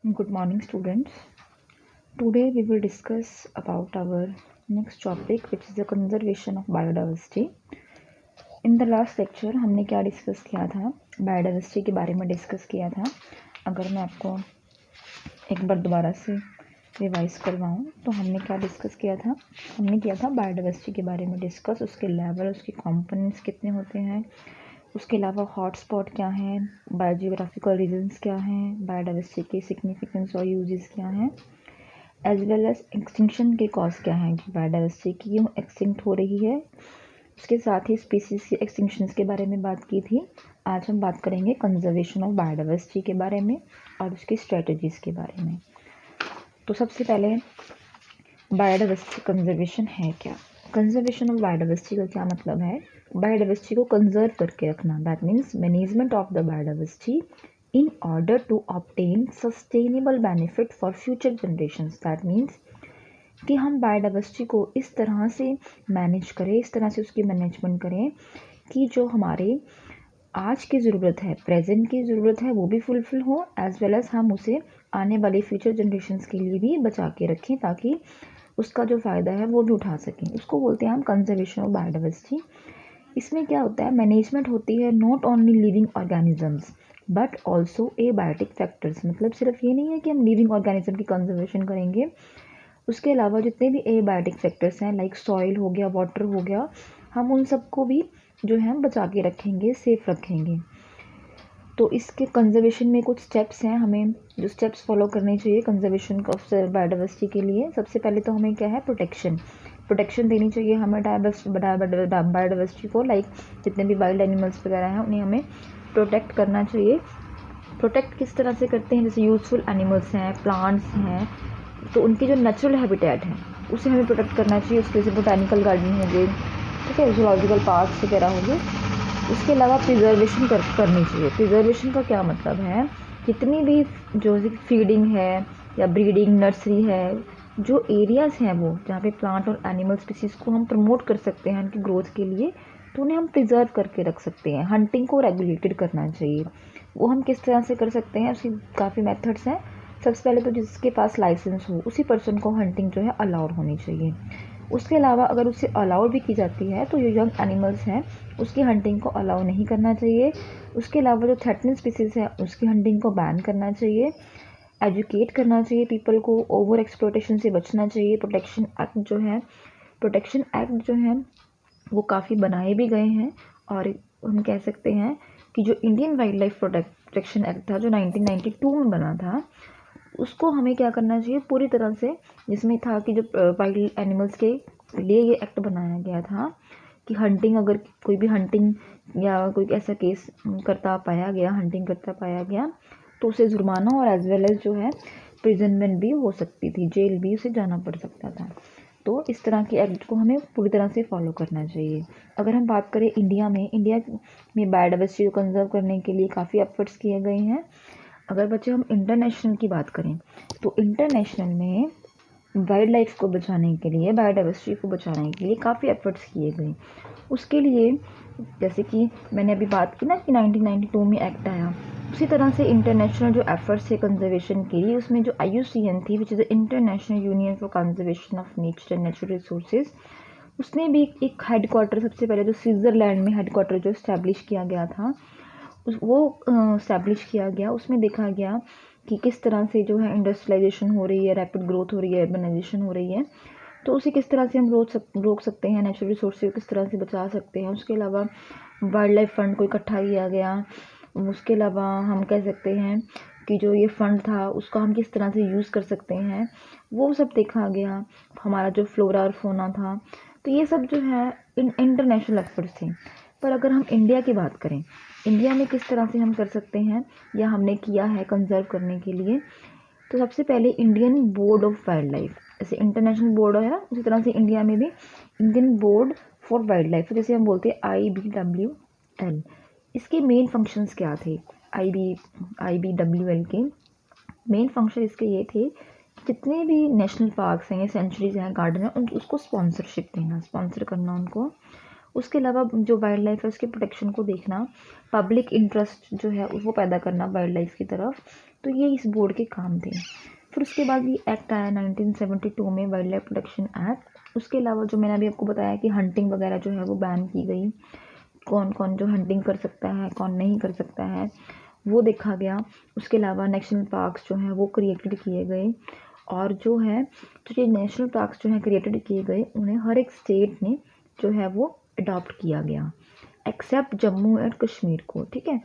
Good morning, students. Today we will discuss about our next topic, which is the conservation of biodiversity. In the last lecture हमने क्या discuss किया था? Biodiversity के बारे में discuss किया था. अगर मैं आपको एक बार दोबारा से रिवाइज करवाऊँ तो हमने क्या डिस्कस किया था? हमने किया था बायोडाइवर्सिटी के बारे में डिस्कस, उसके लेवल, उसके कंपोनेंट्स कितने होते हैं, उसके अलावा हॉटस्पॉट क्या हैं, बायोजियोग्राफिकल रीजन्स क्या हैं, बायोडाइवर्सिटी के सिग्निफिकेंस और यूजेस क्या हैं, एज वेल एज एक्सटिंक्शन के कॉज क्या हैं कि बायोडाइवर्सिटी क्यों एक्सटिंक्ट हो रही है. उसके साथ ही स्पीसीज के एक्सटिंक्शंस के बारे में बात की थी. आज हम बात करेंगे कंजर्वेशन ऑफ बायोडाइवर्सिटी के बारे में और उसकी स्ट्रेटजीज के बारे में. तो सबसे पहले बायोडाइवर्सिटी कंजर्वेशन है क्या? कंजर्वेशन ऑफ बायोडाइवर्सिटी का क्या मतलब है? बायोडाइवर्सिटी को कंजर्व करके रखना, that means management of the biodiversity in order to obtain sustainable benefit for future generations. That means कि हम बायोडाइवर्सिटी को इस तरह से मैनेज करें, इस तरह से उसकी मैनेजमेंट करें कि जो हमारे आज की ज़रूरत है, प्रेजेंट की ज़रूरत है, वो भी फुलफिल हो, एज वेल एज हम उसे आने वाली फ्यूचर जनरेशन्स के लिए भी बचा के रखें ताकि उसका जो फ़ायदा है वो भी उठा सकें. उसको बोलते हैं हम कंजर्वेशन ऑफ बायोडाइवर्सिटी. इसमें क्या होता है? मैनेजमेंट होती है not only living organisms but also abiotic factors. मतलब सिर्फ ये नहीं है कि हम लिविंग ऑर्गेनिज्म की कंजर्वेशन करेंगे, उसके अलावा जितने भी एबायोटिक फैक्टर्स हैं लाइक सॉइल हो गया, वाटर हो गया, हम उन सबको भी जो है बचा के रखेंगे, सेफ रखेंगे. तो इसके कंजर्वेशन में कुछ स्टेप्स हैं, हमें जो स्टेप्स फॉलो करने चाहिए कंजर्वेशन ऑफ बायोडाइवर्सिटी के लिए. सबसे पहले तो हमें क्या है? प्रोटेक्शन देनी चाहिए हमें बायोडाइवर्सिटी को. लाइक जितने भी वाइल्ड एनिमल्स वगैरह हैं उन्हें हमें प्रोटेक्ट करना चाहिए. प्रोटेक्ट किस तरह से करते हैं? जैसे यूजफुल एनिमल्स हैं, प्लांट्स हैं, तो उनकी जो नेचुरल हैबिटेट है उसे हमें प्रोटेक्ट करना चाहिए. उसके जैसे बोटानिकल गार्डन हो गए, ठीक है, जूलॉजिकल पार्क्स वगैरह हो गए. उसके अलावा प्रिजर्वेशन करनी चाहिए. प्रिजर्वेशन का क्या मतलब है? जितनी भी जो फीडिंग है या ब्रीडिंग नर्सरी है, जो एरियाज़ हैं वो जहाँ पे प्लांट और एनिमल स्पीसीज़ को हम प्रमोट कर सकते हैं उनकी ग्रोथ के लिए, तो उन्हें हम प्रिजर्व करके रख सकते हैं. हंटिंग को रेगुलेटेड करना चाहिए. वो हम किस तरह से कर सकते हैं? उसकी काफ़ी मेथड्स हैं. सबसे पहले तो जिसके पास लाइसेंस हो उसी पर्सन को हंटिंग जो है अलाउड होनी चाहिए. उसके अलावा अगर उसे अलाउड भी की जाती है तो जो यंग एनिमल्स हैं उसकी हंटिंग को अलाउ नहीं करना चाहिए. उसके अलावा जो थ्रेटनिंग स्पीसीज़ है उसकी हंटिंग को बैन करना चाहिए. एजुकेट करना चाहिए पीपल को, ओवर एक्सप्लोटेशन से बचना चाहिए. प्रोटेक्शन एक्ट जो है वो काफ़ी बनाए भी गए हैं. और हम कह सकते हैं कि जो Indian wild life protection act था जो 1992 में बना था, उसको हमें क्या करना चाहिए पूरी तरह से, जिसमें था कि जो वाइल्ड एनिमल्स के लिए ये एक्ट बनाया गया था कि हंटिंग, अगर कोई भी हंटिंग या कोई ऐसा केस हंटिंग करता पाया गया तो उसे जुर्माना और एज वेल एज जो है प्रिजनमेंट भी हो सकती थी, जेल भी उसे जाना पड़ सकता था. तो इस तरह के एक्ट को हमें पूरी तरह से फॉलो करना चाहिए. अगर हम बात करें इंडिया में बायोडाइवर्सिटी को कंजर्व करने के लिए काफ़ी एफर्ट्स किए गए हैं. अगर बच्चे हम इंटरनेशनल की बात करें तो इंटरनेशनल में वाइल्ड लाइफ को बचाने के लिए, बायोडाइवर्सिटी को बचाने के लिए काफ़ी एफर्ट्स किए गए. उसके लिए जैसे कि मैंने अभी बात की ना कि 1992 में एक्ट आया, उसी तरह से इंटरनेशनल जो एफर्ट्स है कंजर्वेशन के लिए, उसमें जो IUCN थी which is the international union for conservation of nature and natural resources, उसने भी एक हेडक्वार्टर, सबसे पहले जो स्विट्ज़रलैंड में हेडक्वार्टर जो इस्टेब्लिश किया गया था वो इस्टेब्लिश किया गया. उसमें देखा गया कि किस तरह से जो है इंडस्ट्रियलाइजेशन हो रही है, रैपिड ग्रोथ हो रही है, अर्बनाइजेशन हो रही है, तो उसे किस तरह से हम रोक सकते हैं, नेचुरल रिसोर्स को किस तरह से बचा सकते हैं. उसके अलावा वाइल्ड लाइफ फंड को इकट्ठा किया गया. उसके अलावा हम कह सकते हैं कि जो ये फंड था उसको हम किस तरह से यूज़ कर सकते हैं, वो सब देखा गया. हमारा जो फ्लोरा और फोना था, तो ये सब जो है इंटरनेशनल एफर्ट्स थे. पर अगर हम इंडिया की बात करें, इंडिया में किस तरह से हम कर सकते हैं या हमने किया है कंजर्व करने के लिए, तो सबसे पहले Indian board of wild life, जैसे इंटरनेशनल बोर्ड है ना, उसी तरह से इंडिया में भी Indian board for wild life, जैसे हम बोलते हैं IBWL. इसके मेन फंक्शंस क्या थे? IBWL के मेन फंक्शन इसके ये थे कि जितने भी नेशनल पार्क्स हैं, सेंचुरीज हैं, गार्डन हैं, उसको स्पॉन्सरशिप देना, स्पॉन्सर करना उनको. उसके अलावा जो वाइल्ड लाइफ है उसके प्रोटेक्शन को देखना, पब्लिक इंटरेस्ट जो है वो पैदा करना वाइल्ड लाइफ की तरफ, तो ये इस बोर्ड के काम थे। फिर उसके बाद भी एक्ट आया 1972 में, वाइल्ड लाइफ प्रोटेक्शन एक्ट। उसके अलावा जो मैंने अभी आपको बताया कि हंटिंग वगैरह जो है वो बैन की गई, कौन कौन जो हंटिंग कर सकता है कौन नहीं कर सकता है वो देखा गया। उसके अलावा नेशनल पार्क्स जो हैं वो क्रिएटेड किए गए, और जो है जो ये नेशनल पार्क्स जो हैं क्रिएटेड किए गए उन्हें हर एक स्टेट ने जो है वो अडॉप्ट किया गया, एक्सेप्ट जम्मू एंड कश्मीर को, ठीक है।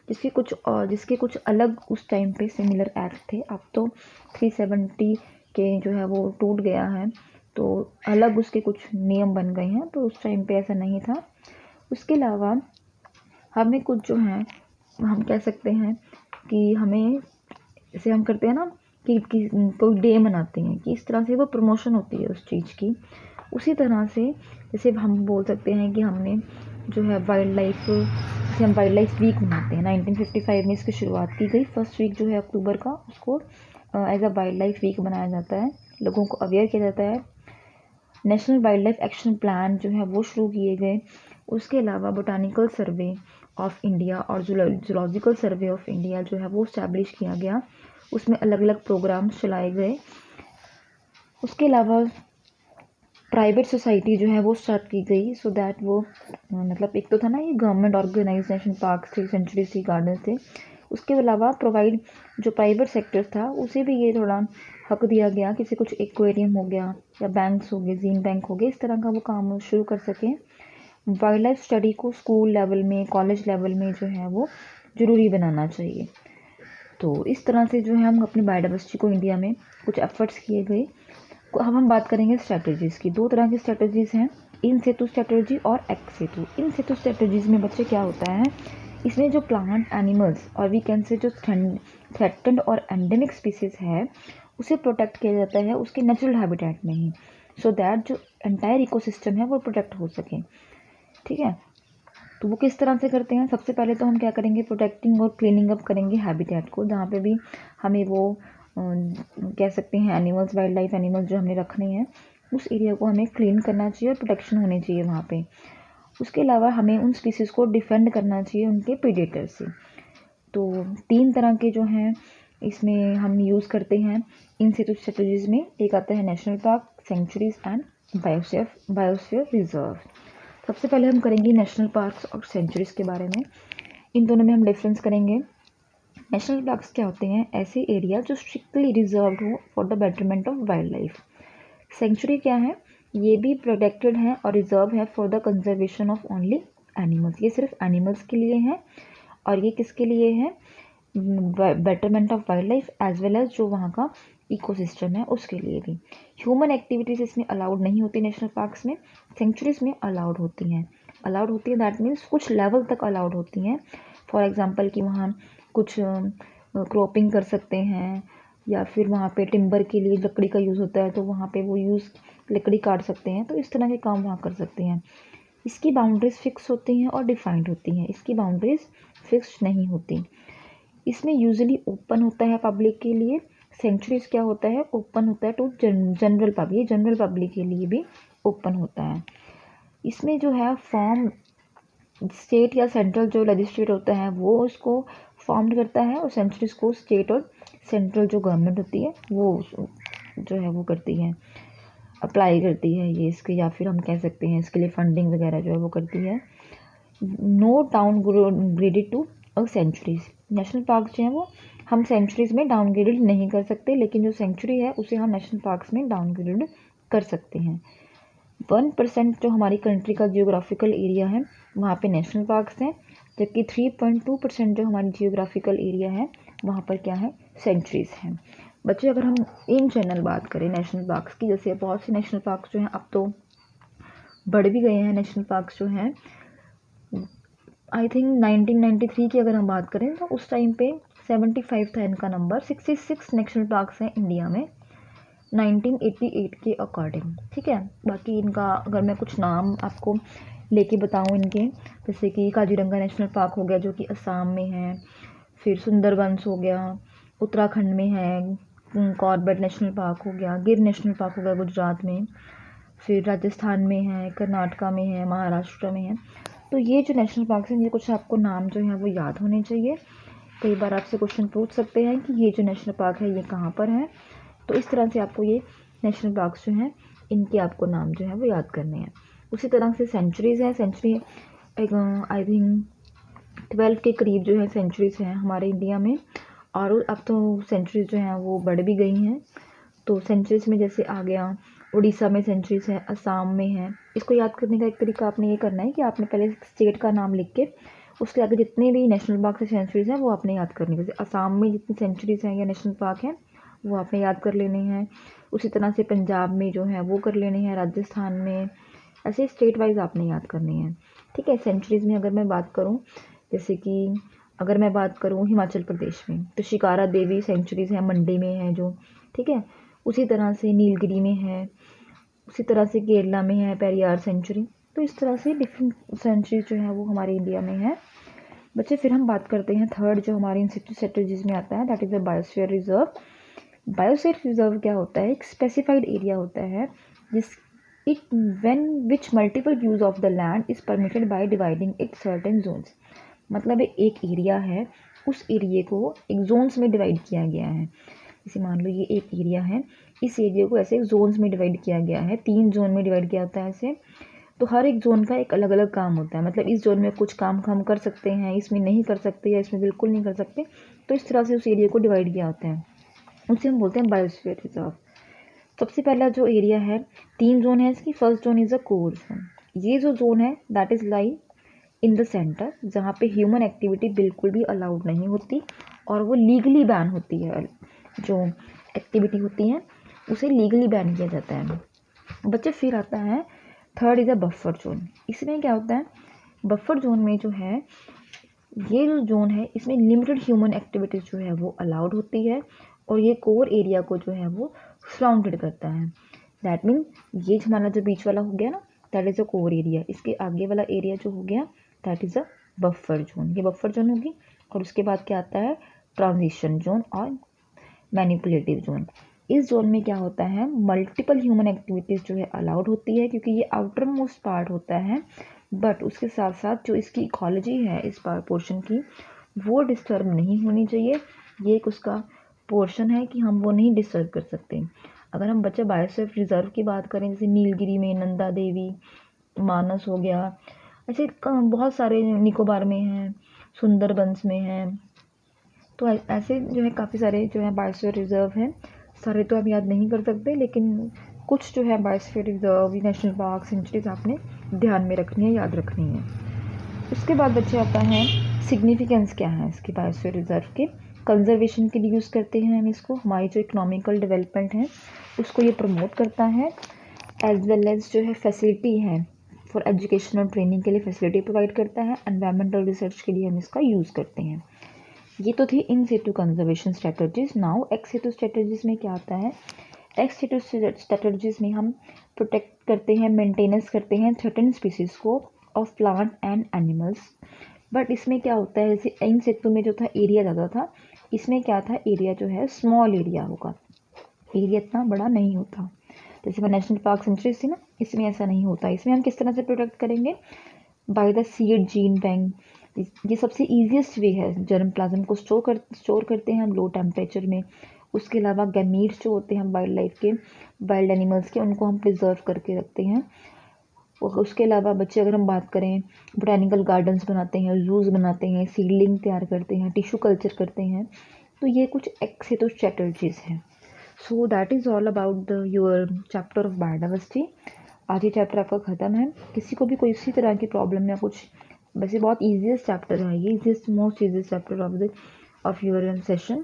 जिसके कुछ अलग उस टाइम पे सिमिलर एक्ट थे, अब तो 370 के जो है वो टूट गया है, तो अलग उसके कुछ नियम बन गए हैं, तो उस टाइम पे ऐसा नहीं था। उसके अलावा हमें कुछ जो है हम कह सकते हैं कि हमें जैसे हम करते हैं ना कि कोई डे मनाते हैं कि इस तरह से वो प्रमोशन होती है उस चीज़ की, उसी तरह से जैसे हम बोल सकते हैं कि हमने जो है वाइल्ड लाइफ, जैसे हम वाइल्ड लाइफ वीक मनाते हैं, 1955 में इसकी शुरुआत की गई, फर्स्ट वीक जो है अक्टूबर का, उसको as a wildlife week मनाया जाता है, लोगों को अवेयर किया जाता है। National wildlife action plan जो है वो शुरू किए गए। उसके अलावा बोटानिकल सर्वे ऑफ इंडिया और जूलॉजिकल सर्वे ऑफ इंडिया जो है वो इस्टेब्लिश किया गया, उसमें अलग अलग प्रोग्राम्स चलाए गए। उसके अलावा प्राइवेट सोसाइटी जो है वो स्टार्ट की गई, सो दैट वो मतलब एक तो था ना ये गवर्नमेंट ऑर्गेनाइज नेशनल पार्क थे, सेंचुरीज थी, गार्डन थे, उसके अलावा प्रोवाइड जो प्राइवेट सेक्टर था उसे भी ये थोड़ा हक दिया गया, किसी कुछ एक्वेरियम हो गया या बैंक्स हो गए, जीन बैंक हो गए, इस तरह का वो काम शुरू कर सकें। वाइल्ड लाइफ स्टडी को स्कूल लेवल में, कॉलेज लेवल में जो है वो ज़रूरी बनाना चाहिए। तो इस तरह से जो है हम अपनी बायोडाइवर्सिटी को इंडिया में कुछ एफर्ट्स किए गए। अब हम बात करेंगे स्ट्रैटेजीज़ की। दो तरह की स्ट्रैटेजीज़ हैं, इन सेतु स्ट्रैटेजी और एक्स सेतु। इन सेतु स्ट्रैटेजीज़ में बच्चे क्या होता है, इसमें जो प्लांट एनिमल्स और वी कैन से जो थ्रेटेंड और एंडेमिक स्पीसीज है उसे प्रोटेक्ट किया जाता है उसके नेचुरल हैबिटेट में ही, सो दैट जो एंटायर इकोसिस्टम है वो प्रोटेक्ट हो सके, ठीक है। तो वो किस तरह से करते हैं, सबसे पहले तो हम क्या करेंगे, प्रोटेक्टिंग और क्लीनिंग अप करेंगे हैबिटेट को, जहाँ पे भी हमें वो कह सकते हैं एनिमल्स, वाइल्ड लाइफ एनिमल्स जो हमने रखने हैं उस एरिया को हमें क्लीन करना चाहिए और प्रोटेक्शन होनी चाहिए वहाँ पे। उसके अलावा हमें उन स्पीसीज़ को डिफेंड करना चाहिए उनके प्रीडेटर से। तो 3 तरह के जो हैं इसमें हम यूज़ करते हैं इन सितु स्ट्रेटजीज़ में। एक आता है national park, sanctuaries and biosphere reserve. सबसे पहले हम करेंगे नेशनल पार्क्स और सेंचुरीज़ के बारे में, इन दोनों में हम डिफरेंस करेंगे। नेशनल पार्क्स क्या होते हैं, ऐसे एरिया जो स्ट्रिक्टली रिजर्व्ड हो for the betterment of wildlife. Sanctuary क्या है, ये भी प्रोटेक्टेड है और रिजर्व है for the conservation of only animals, ये सिर्फ एनिमल्स के लिए है, और ये किसके लिए है, betterment of wildlife as well as जो वहाँ का इकोसिस्टम है उसके लिए भी। ह्यूमन एक्टिविटीज़ इसमें अलाउड नहीं होती नेशनल पार्क्स में, सेंचुरीज में अलाउड होती हैं। दैट मीन्स कुछ लेवल तक अलाउड होती हैं। फॉर एग्जांपल कि वहाँ कुछ क्रॉपिंग कर सकते हैं, या फिर वहाँ पे टिम्बर के लिए लकड़ी का यूज़ होता है तो वहाँ पे वो लकड़ी काट सकते हैं, तो इस तरह के काम वहाँ कर सकते हैं। इसकी बाउंड्रीज फिक्स होती हैं और डिफाइंड होती हैं, इसकी बाउंड्रीज फिक्स नहीं होती। इसमें यूजुअली ओपन होता है पब्लिक के लिए, सेंचुरीज क्या होता है, ओपन होता है to general public, general public के लिए भी ओपन होता है। इसमें जो है फॉर्म स्टेट या सेंट्रल जो लेजिस्लेट होता है वो उसको फॉर्म करता है, और सेंचुरीज को स्टेट और सेंट्रल जो गवर्नमेंट होती है वो जो है वो करती है, अप्लाई करती है ये इसके, या फिर हम कह सकते हैं इसके लिए फंडिंग वगैरह जो है वो करती है। No downgraded to a sanctuaries, national park जो है वो हम सेंचुरीज में डाउनग्रेडेड नहीं कर सकते, लेकिन जो सेंचुरी है उसे हम नेशनल पार्क्स में डाउनग्रेडेड कर सकते हैं। 1% जो हमारी कंट्री का जियोग्राफिकल एरिया है वहाँ पे नेशनल पार्क्स हैं, जबकि 3.2% जो हमारी जियोग्राफिकल एरिया है वहाँ पर क्या है, सेंचुरीज हैं। बच्चे अगर हम इन जनरल बात करें नेशनल पार्क्स की, जैसे बहुत से नेशनल पार्क्स जो हैं अब तो बढ़ भी गए हैं, नेशनल पार्क्स जो हैं आई थिंक 1993 की अगर हम बात करें तो उस टाइम पे 75 था इनका नंबर, 66 नेशनल पार्क्स हैं इंडिया में 1988 के अकॉर्डिंग, ठीक है। बाकी इनका अगर मैं कुछ नाम आपको लेके बताऊं इनके, जैसे कि काजीरंगा नेशनल पार्क हो गया जो कि असम में है, फिर सुंदरबंस हो गया उत्तराखंड में है, कॉर्बेट नेशनल पार्क हो गया, गिर नेशनल पार्क हो गया गुजरात में, फिर राजस्थान में है, कर्नाटका में है, महाराष्ट्र में है। तो ये जो नेशनल पार्क हैं, ये कुछ आपको नाम जो है वो याद होने चाहिए। कई बार आपसे क्वेश्चन पूछ सकते हैं कि ये जो नेशनल पार्क है ये कहाँ पर है। तो इस तरह से आपको ये नेशनल पार्क्स जो हैं इनके आपको नाम जो है वो याद करने हैं। उसी तरह से सेंचुरीज़ हैं। सेंचुरी आई थिंक 12 के करीब जो है सेंचुरीज़ हैं हमारे इंडिया में, और अब तो सेंचुरीज़ जो हैं वो बढ़ भी गई हैं। तो सेंचुरीज़ में जैसे आ गया, उड़ीसा में सेंचुरीज़ है, असम में है। इसको याद करने का एक तरीका आपने ये करना है कि आपने पहले स्टेट का नाम लिख के उसके आगे जितने भी नेशनल पार्क से सेंचुरीज़ हैं वो आपने याद करनी है। जैसे असम में जितनी सेंचुरीज़ हैं या नेशनल पार्क हैं वो आपने याद कर लेने हैं। उसी तरह से पंजाब में जो है वो कर लेने हैं, राजस्थान में, ऐसे स्टेट वाइज आपने याद करनी है। ठीक है। सेंचुरीज़ में अगर मैं बात करूँ, जैसे कि अगर मैं बात करूँ हिमाचल प्रदेश में, तो शिकारा देवी सेंचुरीज़ है, मंडी में है जो, ठीक है। उसी तरह से नीलगिरी में है, उसी तरह से केरला में है पेरियार सेंचुरी। तो इस तरह से डिफरेंट सेंचुरी जो है वो हमारे इंडिया में है। बच्चे फिर हम बात करते हैं थर्ड जो हमारे इंस्टीट्यूट स्ट्रेटजीज में आता है, that is the biosphere reserve. Biosphere reserve क्या होता है? एक स्पेसिफाइड एरिया होता है जिस it when which multiple use of the land is permitted by dividing it certain zones. मतलब एक एरिया है, उस एरिया को एक जोन्स में डिवाइड किया गया है। जैसे मान लो ये एक एरिया है, इस एरिया को ऐसे जोन्स में डिवाइड किया गया है, 3 जोन में डिवाइड किया होता है ऐसे। तो हर एक जोन का एक अलग अलग काम होता है। मतलब इस जोन में कुछ काम हम कर सकते हैं, इसमें नहीं कर सकते, या इसमें बिल्कुल नहीं कर सकते। तो इस तरह से उस एरिया को डिवाइड किया होता है, उसे हम बोलते हैं बायोस्फीयर रिजर्व। सबसे पहला जो एरिया है, 3 जोन है इसकी। First zone is a core zone. ये जो जोन है that is lie in the centre, जहाँ पे ह्यूमन एक्टिविटी बिल्कुल भी अलाउड नहीं होती और वो लीगली बैन होती है। जो एक्टिविटी होती है उसे लीगली बैन किया जाता है। बच्चे फिर आता है third is a buffer zone. इसमें क्या होता है? बफर जोन में जो है, ये जो जोन है इसमें लिमिटेड ह्यूमन एक्टिविटीज़ जो है वो अलाउड होती है, और ये कोर एरिया को जो है वो सराउंडेड करता है। दैट मीन ये हमारा जो बीच वाला हो गया ना, that is a core area. इसके आगे वाला एरिया जो हो गया that is a buffer zone. ये बफर जोन होगी। और उसके बाद क्या आता है? ट्रांजिशन जोन और मैनिपुलेटिव जोन। इस जोन में क्या होता है? मल्टीपल ह्यूमन एक्टिविटीज़ जो है अलाउड होती है, क्योंकि ये आउटर मोस्ट पार्ट होता है। बट उसके साथ साथ जो इसकी इकोलॉजी है इस पोर्शन की, वो डिस्टर्ब नहीं होनी चाहिए। ये एक उसका पोर्शन है कि हम वो नहीं डिस्टर्ब कर सकते। अगर हम बच्चे बायोस्फीयर रिजर्व की बात करें, जैसे नीलगिरी में नंदा देवी, मानस हो गया, ऐसे बहुत सारे निकोबार में हैं, सुंदरबंस में हैं। तो ऐसे जो है काफ़ी सारे जो है बायोस्फीयर रिजर्व हैं। सारे तो आप याद नहीं कर सकते, लेकिन कुछ जो है biosphere reserve, national park, sanctuaries आपने ध्यान में रखनी है, याद रखनी है। उसके बाद बच्चे आता है सिग्निफिकेंस क्या है इसके बायोस्फीयर रिजर्व के। कंजर्वेशन के लिए यूज़ करते हैं हम इसको। हमारी जो इकोनॉमिकल डेवलपमेंट है उसको ये प्रमोट करता है, एज वेल एज जो है फैसिलिटी है फॉर एजुकेशन और ट्रेनिंग के लिए फैसिलिटी प्रोवाइड करता है। एनवायरमेंटल रिसर्च के लिए हम इसका यूज़ करते हैं। ये तो थी in situ conservation strategies. Now ex situ strategies में क्या आता है? एक्स सिटू स्ट्रेटजीज में हम प्रोटेक्ट करते हैं, मेंटेनेंस करते हैं थ्रेटेंड स्पीसीज को of plant and animals. But इसमें क्या होता है, जैसे इन सिटू में जो था एरिया ज़्यादा था, इसमें क्या था? एरिया जो है स्मॉल एरिया होगा, एरिया इतना बड़ा नहीं होता। जैसे मैं नेशनल पार्क सेंचुरीज थी ना, इसमें ऐसा नहीं होता। इसमें हम किस तरह से प्रोटेक्ट करेंगे? By the seed gene bank. ये सबसे ईजीएस्ट वे है। जर्म प्लाज्म को स्टोर करते हैं हम लो टेम्परेचर में। उसके अलावा गैमीट्स जो होते हैं वाइल्ड लाइफ के, वाइल्ड एनिमल्स के, उनको हम प्रिजर्व करके रखते हैं। और उसके अलावा बच्चे अगर हम बात करें, बोटैनिकल गार्डन्स बनाते हैं, जूस बनाते हैं, सीडलिंग तैयार करते हैं, टिश्यू कल्चर करते हैं। तो ये कुछ एक्स स्ट्रेटजीज हैं। So that is all about the your chapter of biodiversity. आज ये चैप्टर आपका ख़त्म है। किसी को भी कोई इसी तरह की प्रॉब्लम या कुछ, वैसे बहुत ईजीएस्ट चैप्टर है ये, easiest most easiest chapter of your session.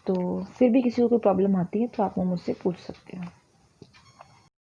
तो फिर भी किसी को कोई प्रॉब्लम आती है तो आप वो मुझसे पूछ सकते हो।